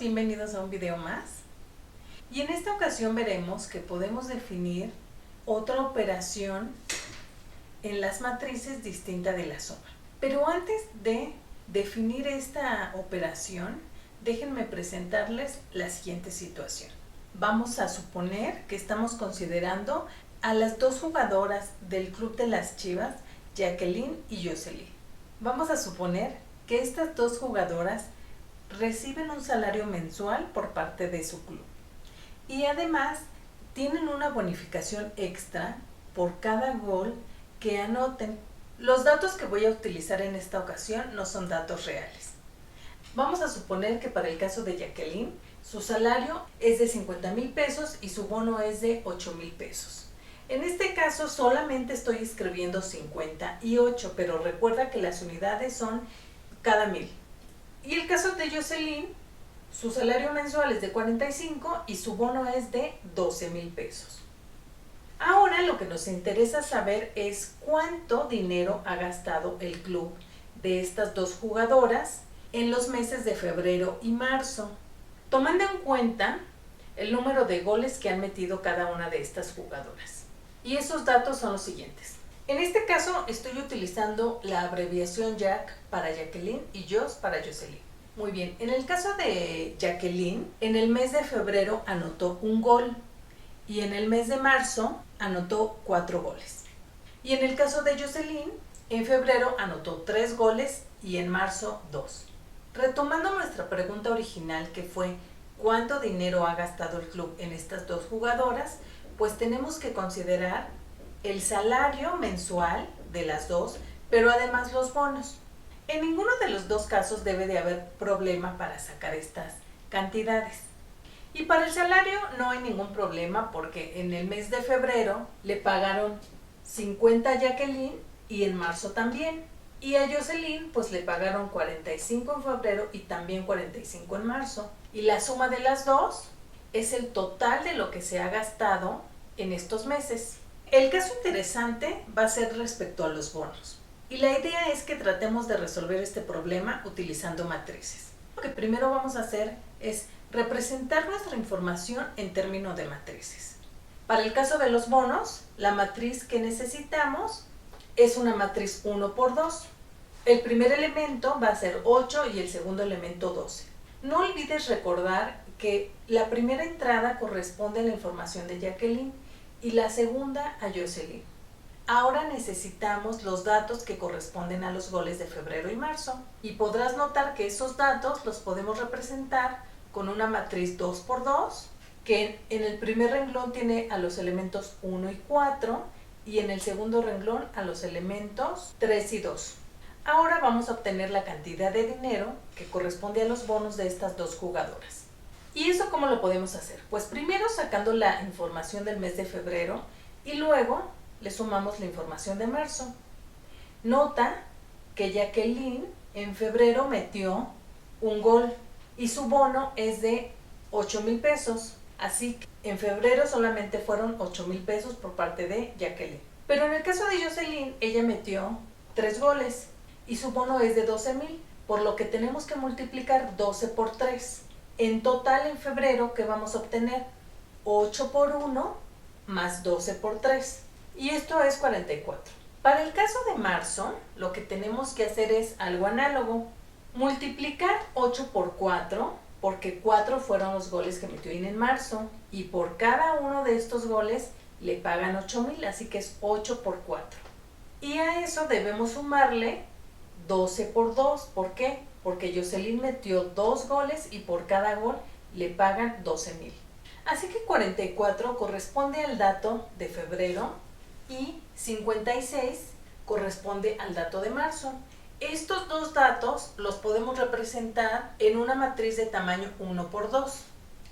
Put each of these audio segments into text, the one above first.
bienvenidos a un video más. Y en esta ocasión veremos que podemos definir otra operación en las matrices distinta de la suma. Pero antes de definir esta operación, déjenme presentarles la siguiente situación. Vamos a suponer que estamos considerando a las dos jugadoras del Club de las Chivas, Jacqueline y Jocelyn. Vamos a suponer que estas dos jugadoras reciben un salario mensual por parte de su club y además tienen una bonificación extra por cada gol que anoten. Los datos que voy a utilizar en esta ocasión no son datos reales. Vamos a suponer que para el caso de Jacqueline, su salario es de 50,000 pesos y su bono es de 8,000 pesos. En este caso solamente estoy escribiendo 58, pero recuerda que las unidades son cada 1000. Y el caso de Jocelyn, su salario mensual es de 45 y su bono es de 12,000 pesos. Ahora lo que nos interesa saber es cuánto dinero ha gastado el club de estas dos jugadoras en los meses de febrero y marzo, tomando en cuenta el número de goles que han metido cada una de estas jugadoras. Y esos datos son los siguientes. En este caso estoy utilizando la abreviación Jack para Jacqueline y Jos para Jocelyn. Muy bien, en el caso de Jacqueline, en el mes de febrero anotó un gol y en el mes de marzo anotó 4 goles. Y en el caso de Jocelyn, en febrero anotó 3 goles y en marzo 2. Retomando nuestra pregunta original, que fue ¿cuánto dinero ha gastado el club en estas dos jugadoras? Pues tenemos que considerar el salario mensual de las dos, pero además los bonos. En ninguno de los dos casos debe de haber problema para sacar estas cantidades. Y para el salario no hay ningún problema porque en el mes de febrero le pagaron 50 a Jacqueline y en marzo también. Y a Jocelyn pues le pagaron 45 en febrero y también 45 en marzo. Y la suma de las dos es el total de lo que se ha gastado en estos meses. El caso interesante va a ser respecto a los bonos. Y la idea es que tratemos de resolver este problema utilizando matrices. Lo que primero vamos a hacer es representar nuestra información en términos de matrices. Para el caso de los bonos, la matriz que necesitamos es una matriz 1 por 2. El primer elemento va a ser 8 y el segundo elemento 12. No olvides recordar que la primera entrada corresponde a la información de Jacqueline y la segunda a Jocelyn. Ahora necesitamos los datos que corresponden a los goles de febrero y marzo y podrás notar que esos datos los podemos representar con una matriz 2 por 2 que en el primer renglón tiene a los elementos 1 y 4 y en el segundo renglón a los elementos 3 y 2. Ahora vamos a obtener la cantidad de dinero que corresponde a los bonos de estas dos jugadoras. ¿Y eso cómo lo podemos hacer? Pues primero sacando la información del mes de febrero y luego le sumamos la información de marzo. Nota que Jacqueline en febrero metió un gol y su bono es de 8,000 pesos. Así que en febrero solamente fueron 8,000 pesos por parte de Jacqueline. Pero en el caso de Jocelyn, ella metió 3 goles y su bono es de 12,000, por lo que tenemos que multiplicar 12 por 3. En total en febrero, ¿qué vamos a obtener? 8 por 1 más 12 por 3. Y esto es 44. Para el caso de marzo, lo que tenemos que hacer es algo análogo. Multiplicar 8 por 4, porque 4 fueron los goles que metió en marzo. Y por cada uno de estos goles le pagan 8,000, así que es 8 por 4. Y a eso debemos sumarle 12 por 2. ¿Por qué? Porque Jocelyn metió 2 goles y por cada gol le pagan 12,000. Así que 44 corresponde al dato de febrero y 56 corresponde al dato de marzo. Estos dos datos los podemos representar en una matriz de tamaño 1 por 2,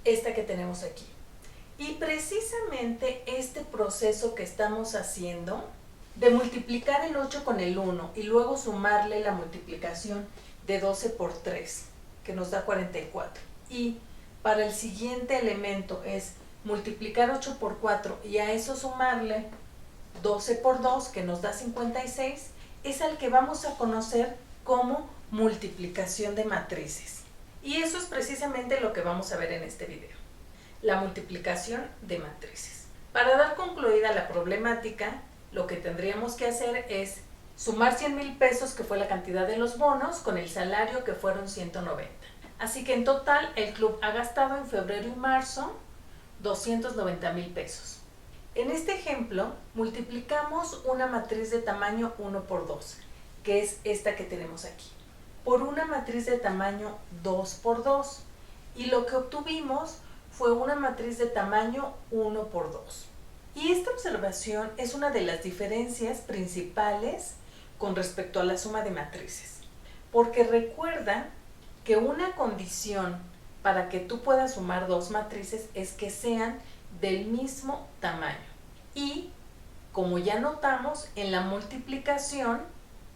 esta que tenemos aquí. Y precisamente este proceso que estamos haciendo de multiplicar el 8 con el 1 y luego sumarle la multiplicación de 12 por 3, que nos da 44. Y para el siguiente elemento es multiplicar 8 por 4 y a eso sumarle 12 por 2, que nos da 56, es al que vamos a conocer como multiplicación de matrices. Y eso es precisamente lo que vamos a ver en este video, la multiplicación de matrices. Para dar concluida la problemática, lo que tendríamos que hacer es sumar 100,000 pesos, que fue la cantidad de los bonos, con el salario, que fueron 190. Así que en total el club ha gastado en febrero y marzo 290,000 pesos. En este ejemplo, multiplicamos una matriz de tamaño 1 por 2, que es esta que tenemos aquí, por una matriz de tamaño 2 por 2, y lo que obtuvimos fue una matriz de tamaño 1 por 2. Y esta observación es una de las diferencias principales con respecto a la suma de matrices, porque recuerda que una condición para que tú puedas sumar dos matrices es que sean del mismo tamaño. Y como ya notamos, en la multiplicación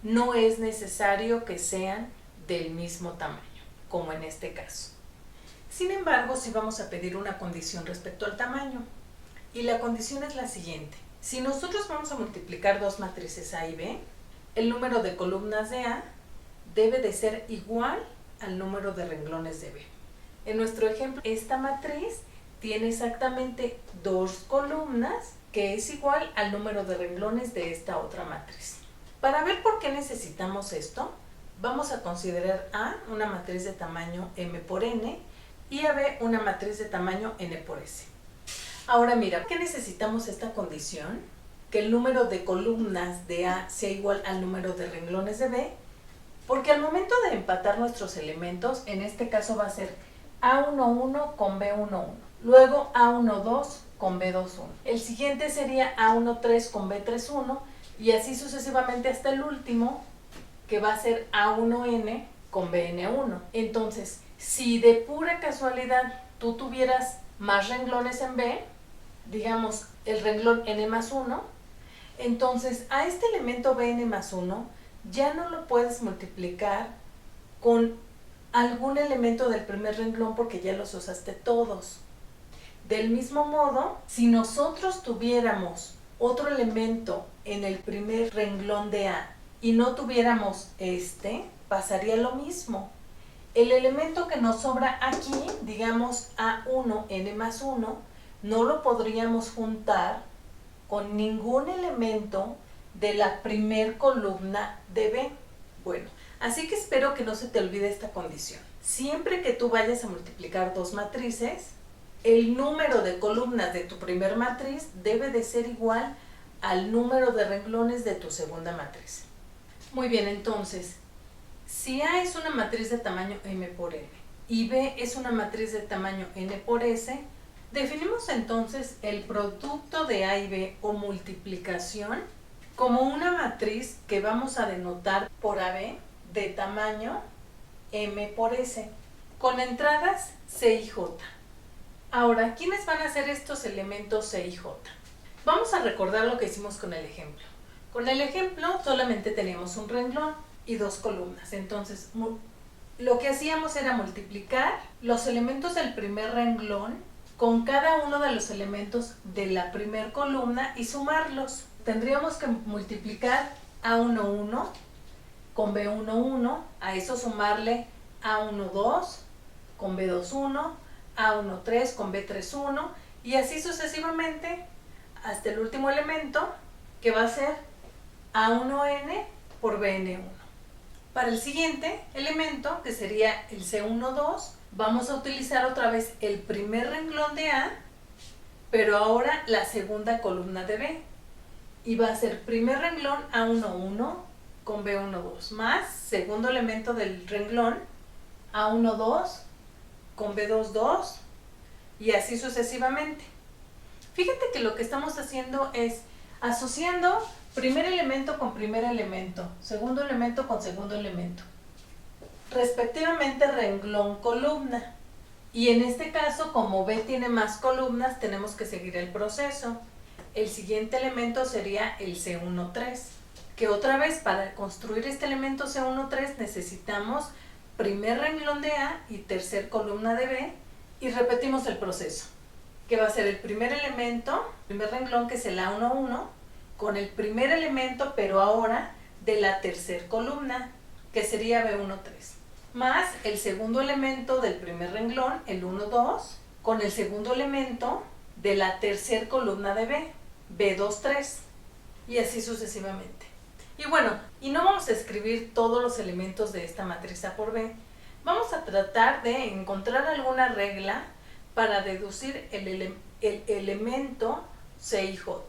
no es necesario que sean del mismo tamaño, como en este caso. Sin embargo, sí vamos a pedir una condición respecto al tamaño. Y la condición es la siguiente. Si nosotros vamos a multiplicar dos matrices A y B, el número de columnas de A debe de ser igual al número de renglones de B. En nuestro ejemplo, esta matriz tiene exactamente dos columnas, que es igual al número de renglones de esta otra matriz. Para ver por qué necesitamos esto, vamos a considerar A una matriz de tamaño M por N y a B una matriz de tamaño N por S. Ahora mira, ¿por qué necesitamos esta condición? Que el número de columnas de A sea igual al número de renglones de B, porque al momento de empatar nuestros elementos, en este caso va a ser A11 con B11, luego A12 con B21. El siguiente sería A13 con B31 y así sucesivamente hasta el último, que va a ser A1N con BN1. Entonces, si de pura casualidad tú tuvieras más renglones en B, digamos el renglón N más 1, entonces a este elemento Bn más 1 ya no lo puedes multiplicar con algún elemento del primer renglón porque ya los usaste todos. Del mismo modo, si nosotros tuviéramos otro elemento en el primer renglón de A y no tuviéramos este, pasaría lo mismo. El elemento que nos sobra aquí, digamos A1, N más 1, no lo podríamos juntar con ningún elemento de la primer columna de B. Bueno, así que espero que no se te olvide esta condición. Siempre que tú vayas a multiplicar dos matrices, el número de columnas de tu primer matriz debe de ser igual al número de renglones de tu segunda matriz. Muy bien, entonces, si A es una matriz de tamaño M por N y B es una matriz de tamaño N por S, definimos entonces el producto de A y B o multiplicación como una matriz que vamos a denotar por AB de tamaño M por S, con entradas C y J. Ahora, ¿quiénes van a ser estos elementos C y J? Vamos a recordar lo que hicimos con el ejemplo. Con el ejemplo solamente teníamos un renglón y dos columnas, entonces lo que hacíamos era multiplicar los elementos del primer renglón con cada uno de los elementos de la primer columna y sumarlos. Tendríamos que multiplicar A11 con B11, a eso sumarle A12 con B21, A13 con B31 y así sucesivamente hasta el último elemento, que va a ser A1N por BN1. Para el siguiente elemento, que sería el C12, vamos a utilizar otra vez el primer renglón de A, pero ahora la segunda columna de B. Y va a ser primer renglón A11 con B12 más segundo elemento del renglón A12 con B22 y así sucesivamente. Fíjate que lo que estamos haciendo es asociando primer elemento con primer elemento, segundo elemento con segundo elemento, respectivamente renglón, columna. Y en este caso, como B tiene más columnas, tenemos que seguir el proceso. El siguiente elemento sería el C13, que otra vez para construir este elemento C13 necesitamos primer renglón de A y tercer columna de B y repetimos el proceso, que va a ser el primer elemento, primer renglón, que es el A11, con el primer elemento, pero ahora de la tercer columna, que sería B13. más el segundo elemento del primer renglón, el 1, 2, con el segundo elemento de la tercer columna de B, B2, 3, y así sucesivamente. Y bueno, y no vamos a escribir todos los elementos de esta matriz A por B, vamos a tratar de encontrar alguna regla para deducir el elemento C y J.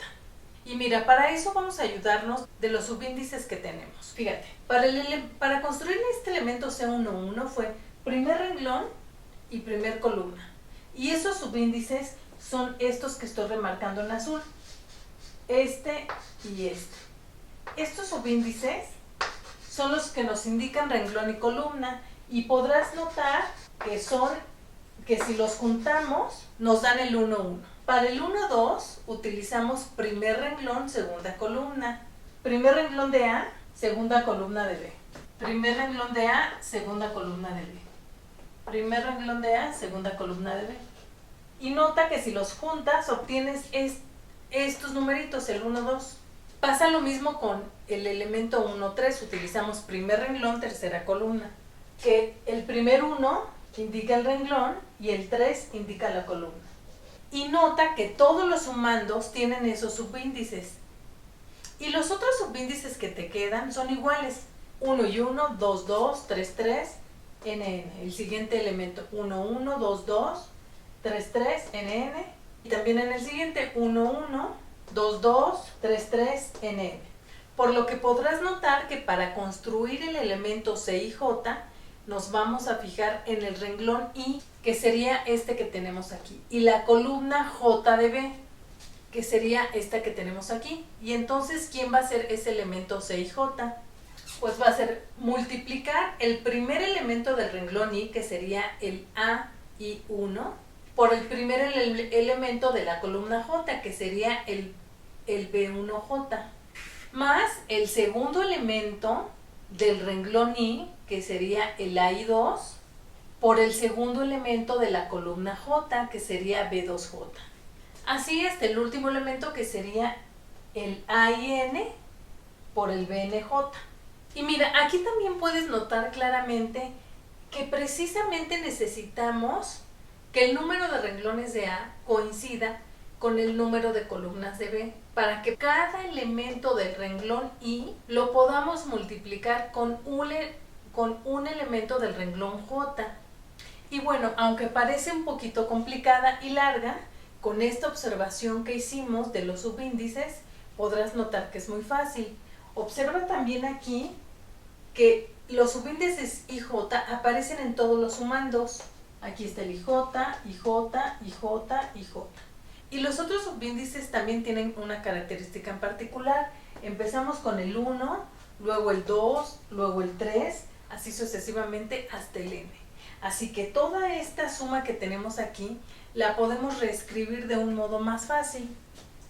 Y mira, para eso vamos a ayudarnos de los subíndices que tenemos. Fíjate, para construir este elemento C11 fue primer renglón y primer columna. Y esos subíndices son estos que estoy remarcando en azul. Este y este. Estos subíndices son los que nos indican renglón y columna. Y podrás notar que si los juntamos nos dan el 1, 1. Para el 1, 2 utilizamos primer renglón, segunda columna. Primer renglón de A, segunda columna de B. Primer renglón de A, segunda columna de B. Primer renglón de A, segunda columna de B. Y nota que si los juntas obtienes estos numeritos, el 1, 2. Pasa lo mismo con el elemento 1, 3. Utilizamos primer renglón, tercera columna. Que el primer 1 indica el renglón y el 3 indica la columna. Y nota que todos los sumandos tienen esos subíndices. Y los otros subíndices que te quedan son iguales. 1 y 1, 2, 2, 3, 3, NN. El siguiente elemento, 1, 1, 2, 2, 3, 3, NN. Y también en el siguiente, 1, 1, 2, 2, 3, 3, NN. Por lo que podrás notar que para construir el elemento C y J, nos vamos a fijar en el renglón I, que sería este que tenemos aquí, y la columna J de B, que sería esta que tenemos aquí. Y entonces, ¿quién va a ser ese elemento C y J? Pues va a ser multiplicar el primer elemento del renglón I, que sería el A y 1, por el primer elemento de la columna J, que sería el B1J, más el segundo elemento del renglón I, que sería el A y 2, por el segundo elemento de la columna J, que sería B2J. Así el último elemento, que sería el A y N, por el BNJ. Y mira, aquí también puedes notar claramente que precisamente necesitamos que el número de renglones de A coincida con el número de columnas de B, para que cada elemento del renglón I lo podamos multiplicar con un elemento del renglón J. Y bueno, aunque parece un poquito complicada y larga, con esta observación que hicimos de los subíndices, podrás notar que es muy fácil. Observa también aquí que los subíndices IJ aparecen en todos los sumandos. Aquí está el IJ, IJ, IJ, IJ. Y los otros subíndices también tienen una característica en particular. Empezamos con el 1, luego el 2, luego el 3, así sucesivamente hasta el N. Así que toda esta suma que tenemos aquí la podemos reescribir de un modo más fácil.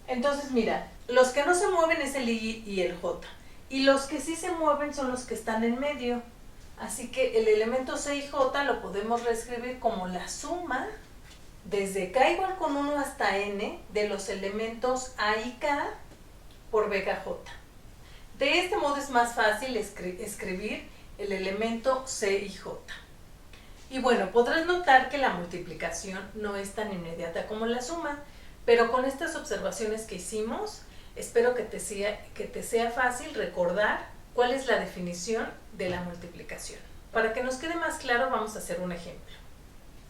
Entonces mira, los que no se mueven es el I y el J. Y los que sí se mueven son los que están en medio. Así que el elemento C y J lo podemos reescribir como la suma desde K igual con 1 hasta N de los elementos A y K por vega J. De este modo es más fácil escribir el elemento C y J. Y bueno, podrás notar que la multiplicación no es tan inmediata como la suma, pero con estas observaciones que hicimos, espero que te sea fácil recordar cuál es la definición de la multiplicación. Para que nos quede más claro, vamos a hacer un ejemplo.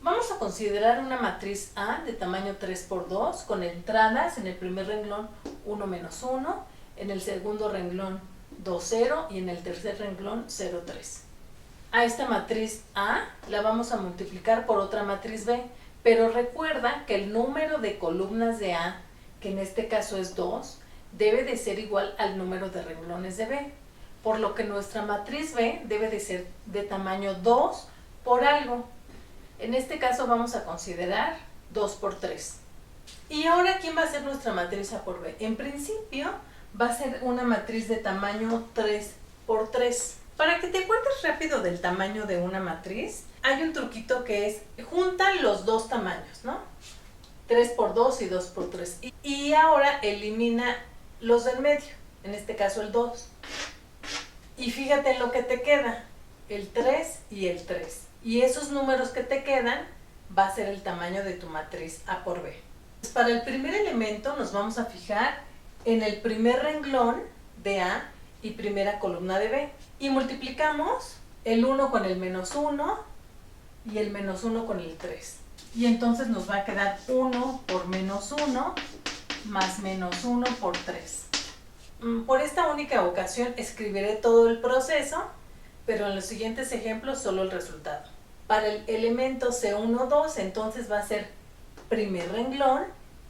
Vamos a considerar una matriz A de tamaño 3×2 con entradas en el primer renglón 1, menos 1, en el segundo renglón 2, 0 y en el tercer renglón 0, 3. A esta matriz A la vamos a multiplicar por otra matriz B, pero recuerda que el número de columnas de A, que en este caso es 2, debe de ser igual al número de renglones de B, por lo que nuestra matriz B debe de ser de tamaño 2 por algo. En este caso vamos a considerar 2 por 3. Y ahora, ¿quién va a ser nuestra matriz A por B? En principio va a ser una matriz de tamaño 3 por 3. Para que te acuerdes rápido del tamaño de una matriz, hay un truquito que es juntan los dos tamaños, ¿no? 3 por 2 y 2 por 3. Y ahora elimina los del medio, en este caso el 2. Y fíjate en lo que te queda. el 3 y el 3. Y esos números que te quedan va a ser el tamaño de tu matriz A por B. Para el primer elemento nos vamos a fijar en el primer renglón de A y primera columna de B. Y multiplicamos el 1 con el menos 1 y el menos 1 con el 3. Y entonces nos va a quedar 1 por menos 1 más menos 1 por 3. Por esta única ocasión escribiré todo el proceso, pero en los siguientes ejemplos solo el resultado. Para el elemento C12, entonces va a ser primer renglón,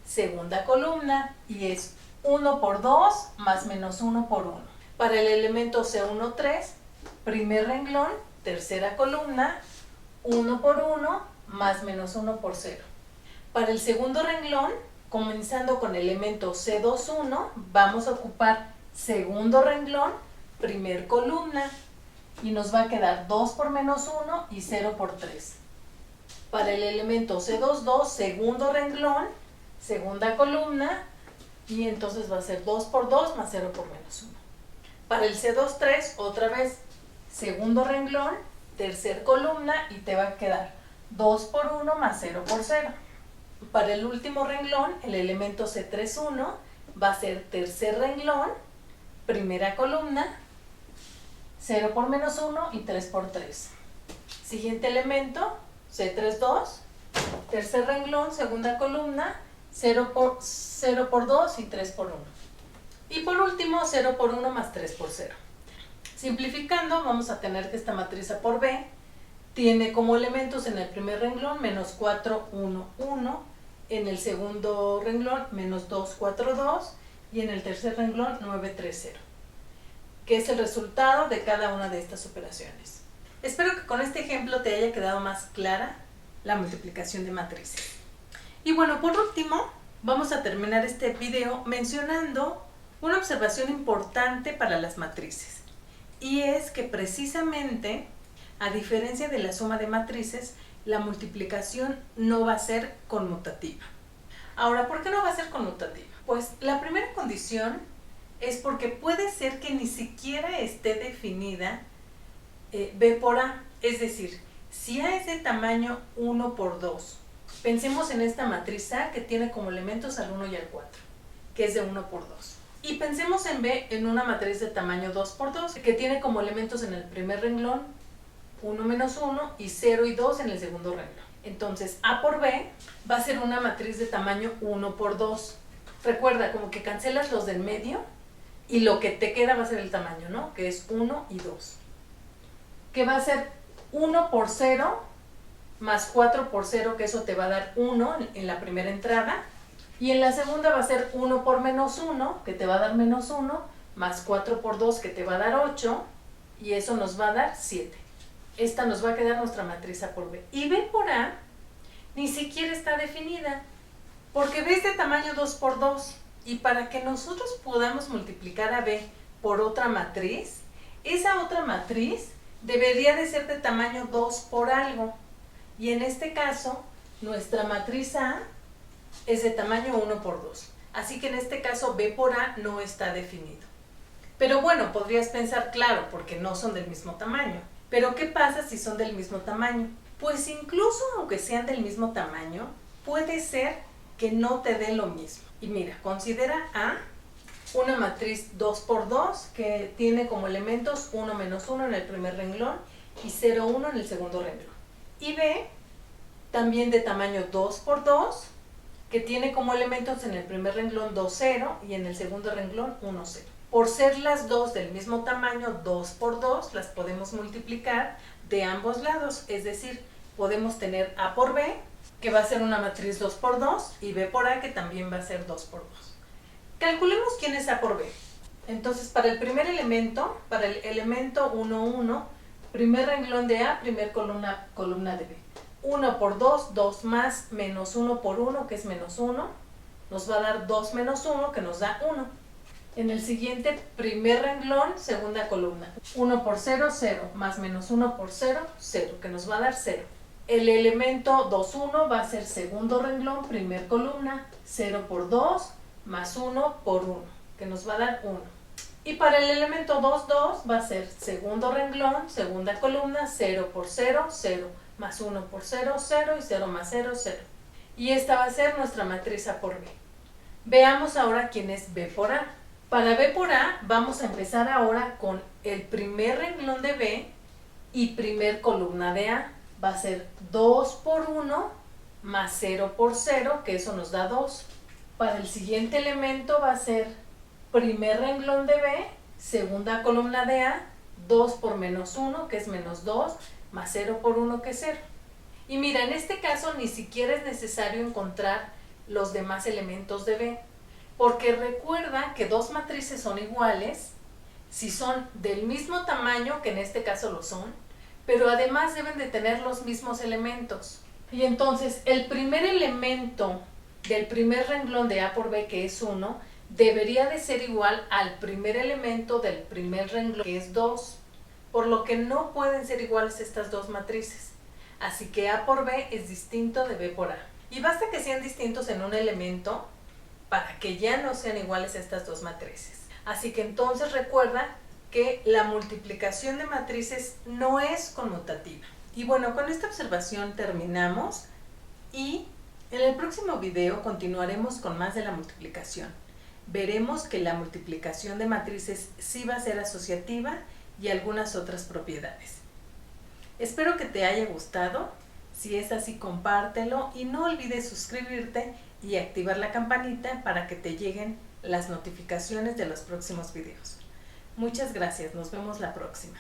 segunda columna, y es 1 por 2 más menos 1 por 1. Para el elemento C13, primer renglón, tercera columna, 1 por 1 más menos 1 por 0. Para el segundo renglón, comenzando con el elemento C21, vamos a ocupar segundo renglón, primer columna, y nos va a quedar 2 por menos 1 y 0 por 3. Para el elemento C22, segundo renglón, segunda columna, y entonces va a ser 2 por 2 más 0 por menos 1. Para el C23, otra vez, segundo renglón, tercer columna, y te va a quedar 2 por 1 más 0 por 0. Para el último renglón, el elemento C31 va a ser tercer renglón, primera columna, 0 por menos 1 y 3 por 3. Siguiente elemento, C32, tercer renglón, segunda columna, 0 por 2 y 3 por 1. Y por último, 0 por 1 más 3 por 0. Simplificando, vamos a tener que esta matriz A por B tiene como elementos en el primer renglón menos 4, 1, 1, en el segundo renglón menos 2, 4, 2 y en el tercer renglón 9, 3, 0, que es el resultado de cada una de estas operaciones. Espero que con este ejemplo te haya quedado más clara la multiplicación de matrices. Y bueno, por último, vamos a terminar este video mencionando una observación importante para las matrices. Y es que precisamente, a diferencia de la suma de matrices, la multiplicación no va a ser conmutativa. Ahora, ¿por qué no va a ser conmutativa? Pues la primera condición es porque puede ser que ni siquiera esté definida B por A. Es decir, si A es de tamaño 1 por 2, pensemos en esta matriz A que tiene como elementos al 1 y al 4, que es de 1 por 2. Y pensemos en B en una matriz de tamaño 2 por 2, que tiene como elementos en el primer renglón 1 menos 1 y 0 y 2 en el segundo renglón. Entonces, A por B va a ser una matriz de tamaño 1 por 2. Recuerda, como que cancelas los del medio y lo que te queda va a ser el tamaño, ¿no? Que es 1 y 2. Que va a ser 1 por 0 más 4 por 0, que eso te va a dar 1 en la primera entrada. Y en la segunda va a ser 1 por menos 1, que te va a dar menos 1, más 4 por 2, que te va a dar 8, y eso nos va a dar 7. Esta nos va a quedar nuestra matriz A por B. Y B por A ni siquiera está definida, porque B es de tamaño 2 por 2. Y para que nosotros podamos multiplicar a B por otra matriz, esa otra matriz debería de ser de tamaño 2 por algo. Y en este caso, nuestra matriz A es de tamaño 1 por 2. Así que en este caso B por A no está definido. Pero bueno, podrías pensar, claro, porque no son del mismo tamaño. Pero ¿qué pasa si son del mismo tamaño? Pues incluso aunque sean del mismo tamaño, puede ser que no te dé lo mismo. Y mira, considera A una matriz 2 por 2 que tiene como elementos 1 menos 1 en el primer renglón y 0, 1 en el segundo renglón. Y B también de tamaño 2 por 2 que tiene como elementos en el primer renglón 2, 0 y en el segundo renglón 1, 0. Por ser las dos del mismo tamaño, 2 por 2, las podemos multiplicar de ambos lados, es decir, podemos tener A por B, que va a ser una matriz 2 por 2, y B por A, que también va a ser 2 por 2. Calculemos quién es A por B. Entonces, para el primer elemento, para el elemento 1, 1, primer renglón de A, primer columna de B. 1 por 2, 2 más, menos 1 por 1, que es menos 1, nos va a dar 2 menos 1, que nos da 1. En el siguiente primer renglón, segunda columna, 1 por 0, 0, más menos 1 por 0, 0, que nos va a dar 0. El elemento 2, 1 va a ser segundo renglón, primer columna, 0 por 2, más 1 por 1, que nos va a dar 1. Y para el elemento 2, 2 va a ser segundo renglón, segunda columna, 0 por 0, 0, más 1 por 0, 0 y 0 más 0, 0. Y esta va a ser nuestra matriz A por B. Veamos ahora quién es B por A. Para B por A vamos a empezar ahora con el primer renglón de B y primer columna de A. Va a ser 2 por 1 más 0 por 0, que eso nos da 2. Para el siguiente elemento va a ser primer renglón de B, segunda columna de A, 2 por menos 1, que es menos 2, más 0 por 1, que es 0. Y mira, en este caso ni siquiera es necesario encontrar los demás elementos de B, porque recuerda que dos matrices son iguales si son del mismo tamaño, que en este caso lo son, pero además deben de tener los mismos elementos. Y entonces el primer elemento del primer renglón de A por B, que es 1, debería de ser igual al primer elemento del primer renglón, que es 2, por lo que no pueden ser iguales estas dos matrices. Así que A por B es distinto de B por A. Y basta que sean distintos en un elemento para que ya no sean iguales estas dos matrices. Así que entonces recuerda que la multiplicación de matrices no es conmutativa. Y bueno, con esta observación terminamos y en el próximo video continuaremos con más de la multiplicación. Veremos que la multiplicación de matrices sí va a ser asociativa y algunas otras propiedades. Espero que te haya gustado. Si es así, compártelo y no olvides suscribirte y activar la campanita para que te lleguen las notificaciones de los próximos videos. Muchas gracias, nos vemos la próxima.